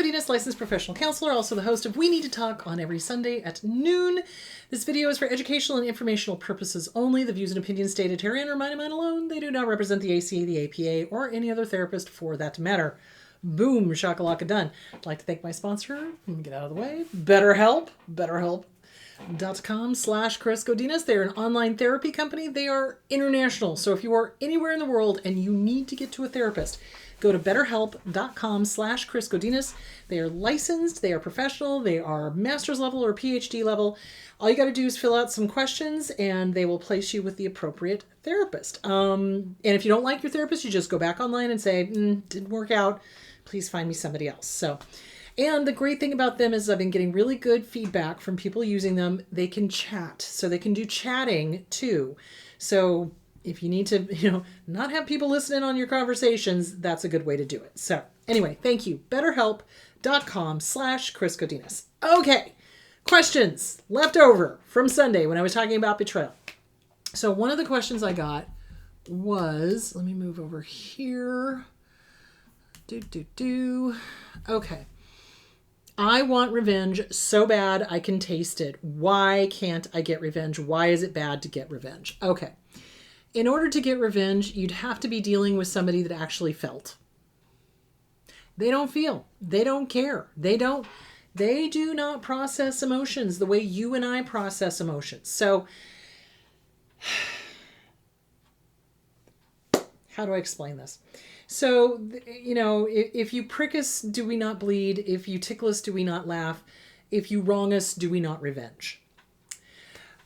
Godinez, licensed professional counselor, also the host of We Need to Talk on every Sunday at noon. This video is for educational and informational purposes only. The views and opinions stated herein are mine and mine alone. They do not represent the ACA, the APA, or any other therapist for that matter. Boom, shakalaka done. I'd like to thank my sponsor. Let me get out of the way. BetterHelp. BetterHelp.com/Chris Godinez. They're an online therapy company. They are international. So if you are anywhere in the world and you need to get to a therapist, go to betterhelp.com/Chris Godinez. They are licensed, they are professional, they are master's level or PhD level. All you got to do is fill out some questions and they will place you with the appropriate therapist. And if you don't like your therapist, you just go back online and say, didn't work out. Please find me somebody else. So, and the great thing about them is I've been getting really good feedback from people using them. They can chat, so they can do chatting too. So if you need to, not have people listening on your conversations, that's a good way to do it. So anyway, thank you. BetterHelp.com/Chris Godinez. Okay. Questions left over from Sunday when I was talking about betrayal. So one of the questions I got was, let me move over here. Okay. I want revenge so bad I can taste it. Why can't I get revenge? Why is it bad to get revenge? Okay. In order to get revenge, you'd have to be dealing with somebody that actually felt. They don't feel. They don't care. They do not process emotions the way you and I process emotions. So, how do I explain this? So, if you prick us, do we not bleed? If you tickle us, do we not laugh? If you wrong us, do we not revenge?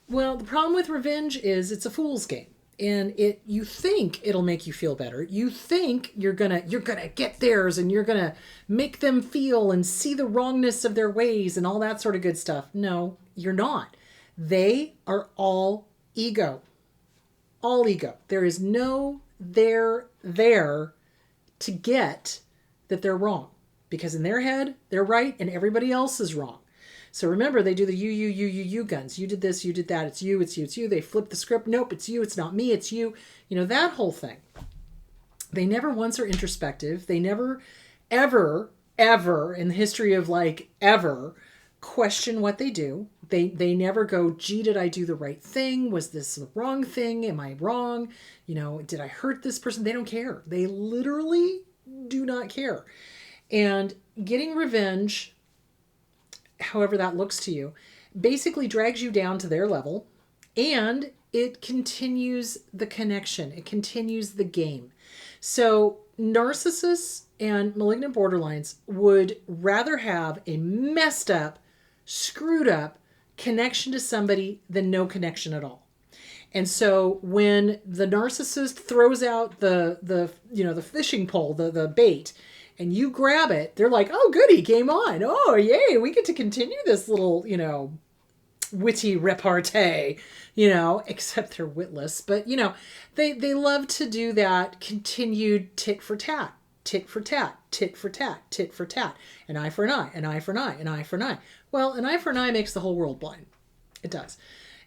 Well, the problem with revenge is it's a fool's game. And you think it'll make you feel better. You think you're gonna get theirs and you're gonna make them feel and see the wrongness of their ways and all that sort of good stuff. No, you're not. They are all ego. All ego. There is no there to get that they're wrong. Because in their head, they're right and everybody else is wrong. So remember, they do the you guns. You did this, you did that. It's you. They flip the script. Nope, it's you. It's not me. It's you. That whole thing. They never once are introspective. They never, ever in the history of ever question what they do. They never go, gee, did I do the right thing? Was this the wrong thing? Am I wrong? Did I hurt this person? They don't care. They literally do not care. And getting revenge, however that looks to you, basically drags you down to their level and it continues the connection. It continues the game. So narcissists and malignant borderlines would rather have a messed up, screwed up connection to somebody than no connection at all. And so when the narcissist throws out the fishing pole, the bait, and you grab it, they're like, oh, goody, game on. Oh, yay, we get to continue this little, witty repartee, except they're witless. But, they love to do that continued tit for tat, tit for tat, tit for tat, tit for tat, an eye for an eye, an eye for an eye, an eye for an eye. Well, an eye for an eye makes the whole world blind. It does.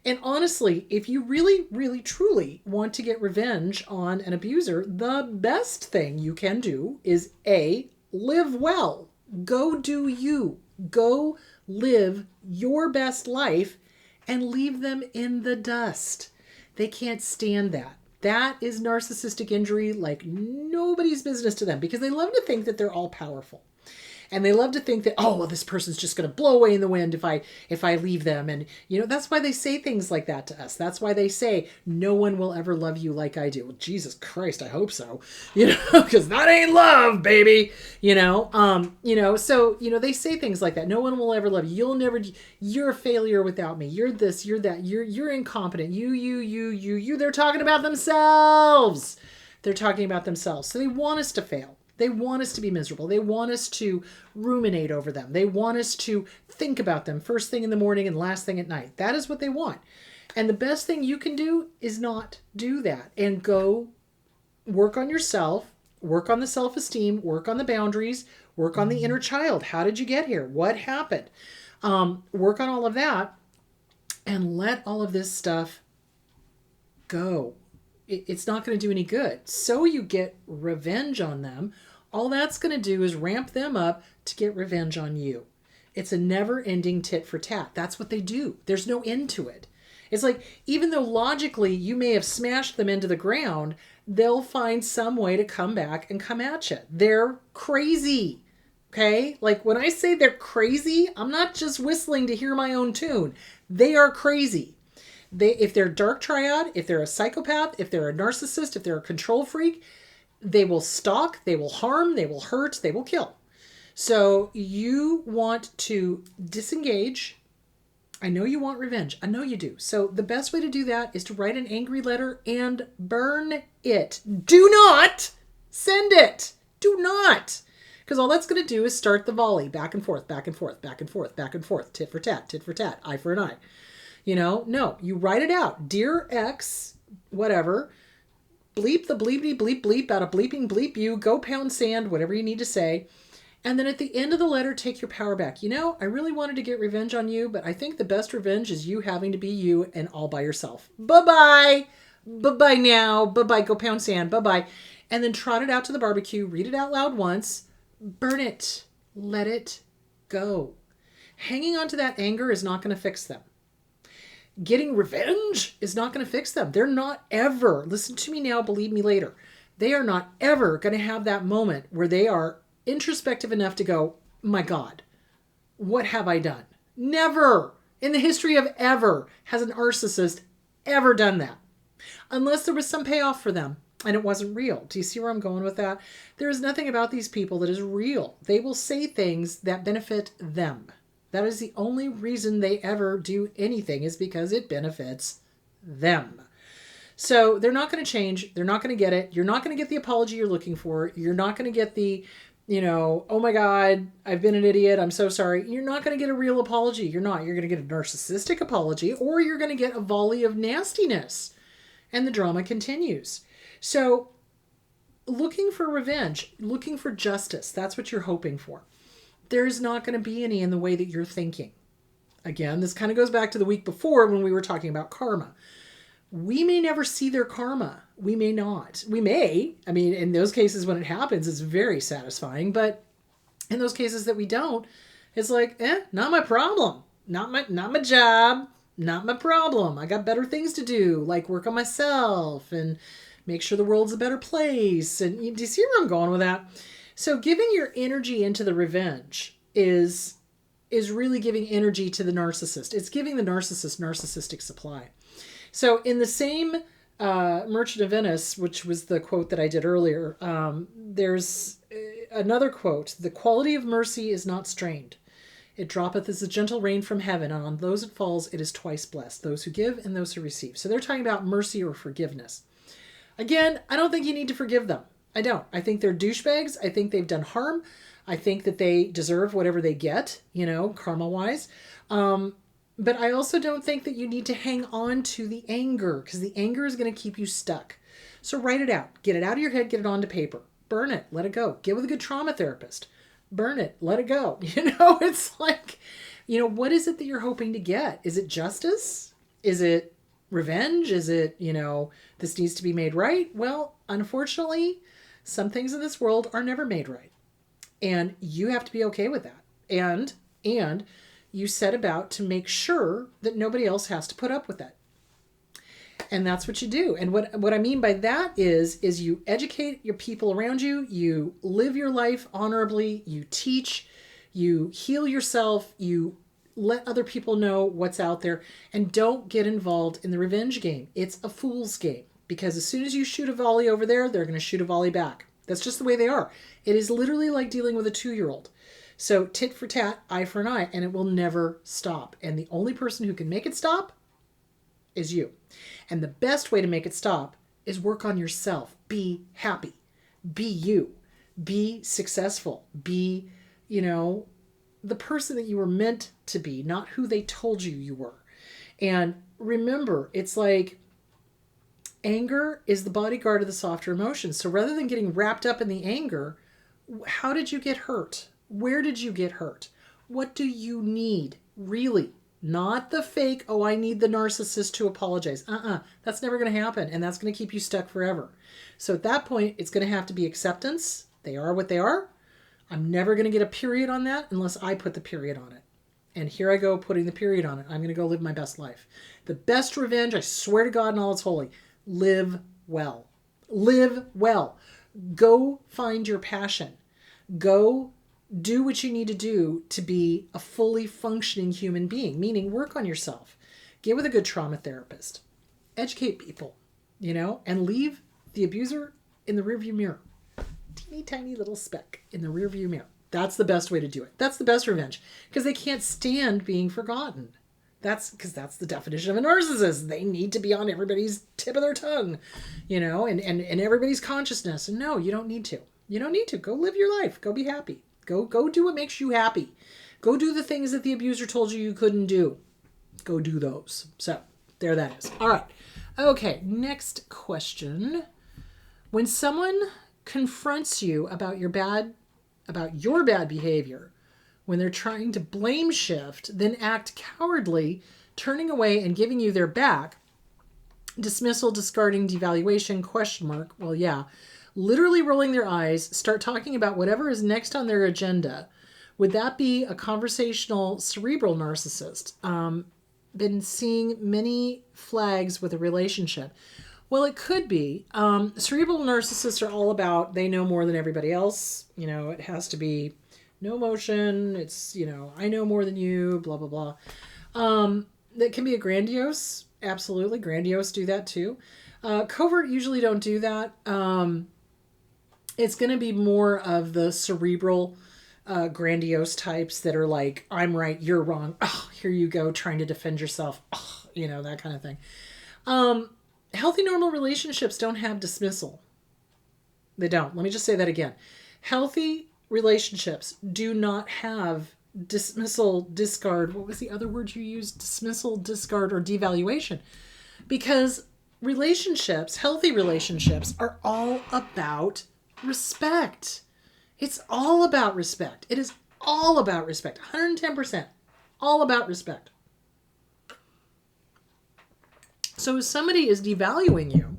And honestly, if you really, really, truly want to get revenge on an abuser, the best thing you can do is A, live well. Go do you. Go live your best life and leave them in the dust. They can't stand that. That is narcissistic injury like nobody's business to them because they love to think that they're all powerful. And they love to think that, oh, well, this person's just going to blow away in the wind if I leave them. And, that's why they say things like that to us. That's why they say, no one will ever love you like I do. Well, Jesus Christ, I hope so. Because that ain't love, baby. So, they say things like that. No one will ever love you. You're a failure without me. You're this, you're that. You're incompetent. You. They're talking about themselves. So they want us to fail. They want us to be miserable. They want us to ruminate over them. They want us to think about them first thing in the morning and last thing at night. That is what they want. And the best thing you can do is not do that and go work on yourself, work on the self-esteem, work on the boundaries, work on the inner child. How did you get here? What happened? Work on all of that and let all of this stuff go. It's not going to do any good. So you get revenge on them All that's going to do is ramp them up to get revenge on you. It's a never-ending tit for tat. That's what they do. There's no end to it. It's like, even though logically you may have smashed them into the ground, they'll find some way to come back and come at you. They're crazy. Okay? Like, when I say they're crazy, I'm not just whistling to hear my own tune. They are crazy. If they're dark triad, if they're a psychopath, if they're a narcissist, if they're a control freak, they will stalk, they will harm, they will hurt, they will kill. So you want to disengage. I know you want revenge. I know you do. So the best way to do that is to write an angry letter and burn it. Do not send it. Do not. Because all that's going to do is start the volley. Back and forth, back and forth, back and forth, back and forth. Tit for tat, eye for an eye. No, you write it out. Dear X, whatever, bleep the bleepity bleep bleep out of bleeping bleep you, go pound sand, whatever you need to say. And then at the end of the letter, take your power back. I really wanted to get revenge on you, but I think the best revenge is you having to be you and all by yourself. Bye-bye. Bye-bye now. Bye-bye. Go pound sand. Bye-bye. And then trot it out to the barbecue. Read it out loud once. Burn it. Let it go. Hanging on to that anger is not going to fix them. Getting revenge is not going to fix them. They're not ever, listen to me now, believe me later, they are not ever going to have that moment where they are introspective enough to go, my God, what have I done? Never in the history of ever has an narcissist ever done that. Unless there was some payoff for them and it wasn't real. Do you see where I'm going with that? There is nothing about these people that is real. They will say things that benefit them. That is the only reason they ever do anything, is because it benefits them. So they're not going to change. They're not going to get it. You're not going to get the apology you're looking for. You're not going to get the, oh my God, I've been an idiot, I'm so sorry. You're not going to get a real apology. You're not. You're going to get a narcissistic apology, or you're going to get a volley of nastiness. And the drama continues. So looking for revenge, looking for justice, that's what you're hoping for. There's not going to be any in the way that you're thinking. Again, this kind of goes back to the week before when we were talking about karma. We may never see their karma. We may not. We may. I mean, in those cases when it happens, it's very satisfying. But in those cases that we don't, it's like, not my problem. Not my job. Not my problem. I got better things to do, like work on myself and make sure the world's a better place. And do you see where I'm going with that? So giving your energy into the revenge is really giving energy to the narcissist. It's giving the narcissist narcissistic supply. So in the same Merchant of Venice, which was the quote that I did earlier, there's another quote. The quality of mercy is not strained. It droppeth as a gentle rain from heaven, and on those it falls, it is twice blessed, those who give and those who receive. So they're talking about mercy or forgiveness. Again, I don't think you need to forgive them. I don't. I think they're douchebags. I think they've done harm. I think that they deserve whatever they get, karma-wise. But I also don't think that you need to hang on to the anger, because the anger is going to keep you stuck. So write it out. Get it out of your head. Get it onto paper. Burn it. Let it go. Get with a good trauma therapist. Burn it. Let it go. It's like, what is it that you're hoping to get? Is it justice? Is it revenge? Is it, this needs to be made right? Well, unfortunately, some things in this world are never made right. And you have to be okay with that. And you set about to make sure that nobody else has to put up with that. And that's what you do. And what I mean by that is you educate your people around you, you live your life honorably, you teach, you heal yourself, you let other people know what's out there, and don't get involved in the revenge game. It's a fool's game, because as soon as you shoot a volley over there, they're going to shoot a volley back. That's just the way they are. It is literally like dealing with a 2-year-old. So tit for tat, eye for an eye, and it will never stop. And the only person who can make it stop is you. And the best way to make it stop is work on yourself. Be happy. Be you. Be successful. Be, the person that you were meant to be, not who they told you were. And remember, it's like anger is the bodyguard of the softer emotions. So rather than getting wrapped up in the anger, how did you get hurt? Where did you get hurt? What do you need, really? Not the fake, I need the narcissist to apologize. That's never going to happen, and that's going to keep you stuck forever. So at that point, it's going to have to be acceptance They are what they are. I'm never going to get a period on that unless I put the period on it. And here I go putting the period on it. I'm going to go live my best life. The best revenge, I swear to God and all it's holy, live well. Live well. Go find your passion. Go do what you need to do to be a fully functioning human being, meaning work on yourself. Get with a good trauma therapist. Educate people, and leave the abuser in the rearview mirror. Teeny tiny little speck in the rearview mirror. That's the best way to do it. That's the best revenge, because they can't stand being forgotten. That's the definition of a narcissist. They need to be on everybody's tip of their tongue, and everybody's consciousness. And no, you don't need to. You don't need to. Go live your life. Go be happy. Go do what makes you happy. Go do the things that the abuser told you couldn't do. Go do those. So there that is. All right. Okay. Next question. When someone confronts you about your bad behavior, when they're trying to blame shift, then act cowardly, turning away and giving you their back, dismissal, discarding, devaluation, question mark. Well, yeah. Literally rolling their eyes, start talking about whatever is next on their agenda. Would that be a conversational cerebral narcissist? Been seeing many flags with a relationship. Well, it could be. Cerebral narcissists are all about, they know more than everybody else. It has to be no emotion. It's, I know more than you, blah, blah, blah. That can be a grandiose. Absolutely. Grandiose do that too. Covert usually don't do that. It's going to be more of the cerebral, grandiose types that are like, I'm right, you're wrong. Oh, here you go, trying to defend yourself. Oh, that kind of thing. Healthy, normal relationships don't have dismissal. They don't. Let me just say that again. Healthy relationships do not have dismissal, discard. What was the other word you used? Dismissal, discard, or devaluation. Because healthy relationships are all about respect. It's all about respect. It is all about respect. 110%. All about respect. So if somebody is devaluing you,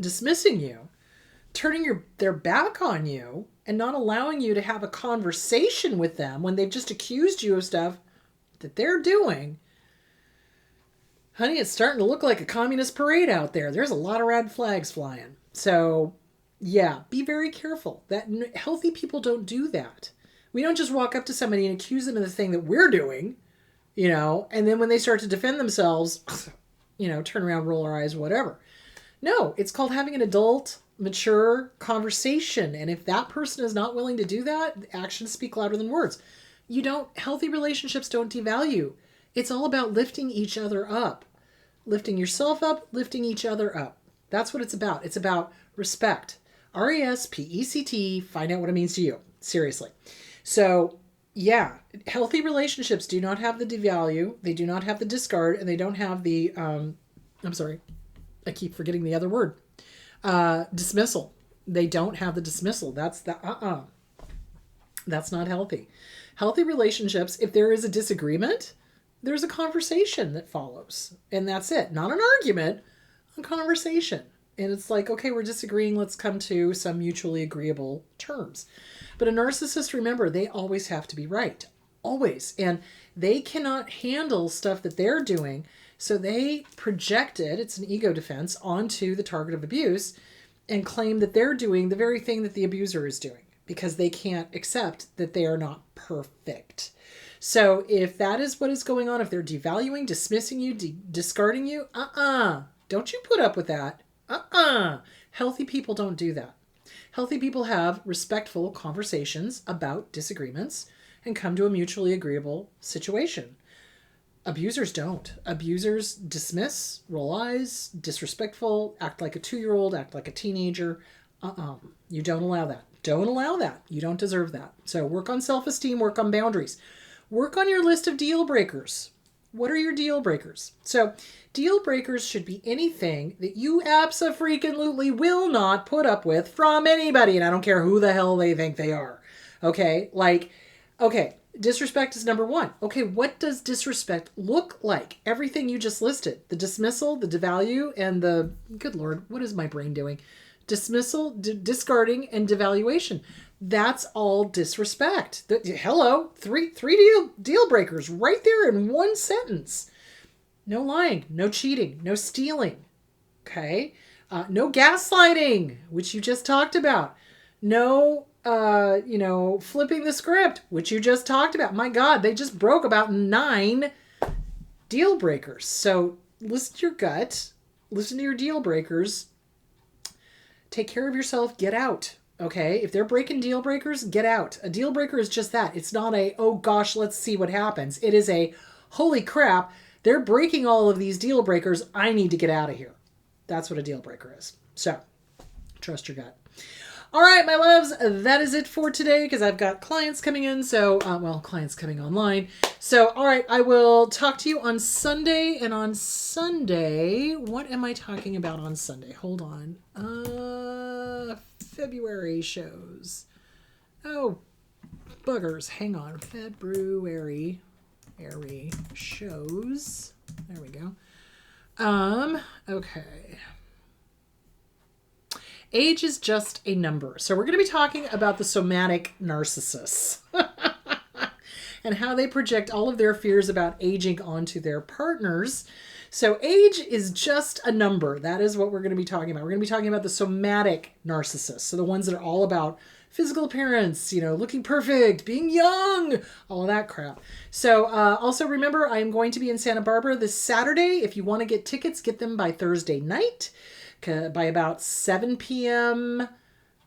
dismissing you, turning their back on you, and not allowing you to have a conversation with them when they've just accused you of stuff that they're doing, honey, it's starting to look like a communist parade out there. There's a lot of red flags flying. So yeah, be very careful. That healthy people don't do that. We don't just walk up to somebody and accuse them of the thing that we're doing, and then when they start to defend themselves, turn around, roll our eyes, whatever. No, it's called having an adult, mature conversation. And if that person is not willing to do that, actions speak louder than words. Healthy relationships don't devalue. It's all about lifting each other up. Lifting yourself up, lifting each other up. That's what it's about. It's about respect. RESPECT, find out what it means to you. Seriously. So, yeah, healthy relationships do not have the devalue, they do not have the discard, and they don't have the, I'm sorry, I keep forgetting the other word, dismissal. They don't have the dismissal. That's the, That's not healthy. Healthy relationships, if there is a disagreement, there's a conversation that follows. And that's it. Not an argument, a conversation. And it's like, okay, we're disagreeing. Let's come to some mutually agreeable terms. But a narcissist, remember, they always have to be right. Always. And they cannot handle stuff that they're doing. So they project it, it's an ego defense, onto the target of abuse and claim that they're doing the very thing that the abuser is doing because they can't accept that they are not perfect. So if that is what is going on, if they're devaluing, dismissing you, discarding you, don't you put up with that. Healthy people don't do that. Healthy people have respectful conversations about disagreements and come to a mutually agreeable situation. Abusers don't. Abusers dismiss, roll eyes, disrespectful, act like a 2-year-old, act like a teenager. You don't allow that. Don't allow that. You don't deserve that. So work on self-esteem, work on boundaries. Work on your list of deal breakers. What are your deal breakers? So deal breakers should be anything that you abso-freaking-lutely will not put up with from anybody. And I don't care who the hell they think they are. Okay? Disrespect is number one. Okay, what does disrespect look like? Everything you just listed. The dismissal, the devalue, and the, good Lord, what is my brain doing? dismissal, discarding, and devaluation. That's all disrespect. Hello, three deal breakers right there in one sentence. No lying, no cheating, no stealing. Okay, no gaslighting, which you just talked about. No, flipping the script, which you just talked about. My God, they just broke about 9 deal breakers. So listen to your gut, listen to your deal breakers. Take care of yourself, get out. Okay, if they're breaking deal breakers, get out. A deal breaker is just that. It's not a, oh gosh, let's see what happens. It is a, holy crap, they're breaking all of these deal breakers. I need to get out of here. That's what a deal breaker is. So, trust your gut. All right, my loves, that is it for today because I've got clients coming in. So, clients coming online. So, all right, I will talk to you on Sunday. And on Sunday, what am I talking about on Sunday? Hold on. February shows. Oh, buggers. Hang on. February shows. There we go. Okay. Age is just a number. So we're going to be talking about the somatic narcissists and how they project all of their fears about aging onto their partners. So age is just a number. That is what we're going to be talking about. We're going to be talking about the somatic narcissists. So the ones that are all about physical appearance, looking perfect, being young, all of that crap. So also remember, I am going to be in Santa Barbara this Saturday. If you want to get tickets, get them by Thursday night. By about 7 p.m.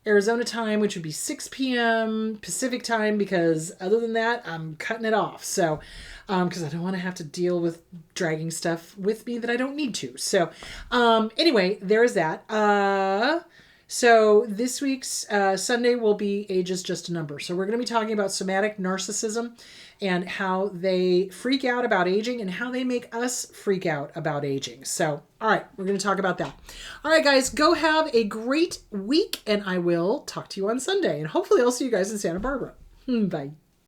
Arizona time, which would be 6 p.m. Pacific time, because other than that, I'm cutting it off. So, because I don't want to have to deal with dragging stuff with me that I don't need to. So, anyway, there is that. So this week's Sunday will be Age is Just a Number. So we're going to be talking about somatic narcissism and how they freak out about aging and how they make us freak out about aging. So, all right, we're going to talk about that. All right, guys, go have a great week, and I will talk to you on Sunday. And hopefully I'll see you guys in Santa Barbara. Bye.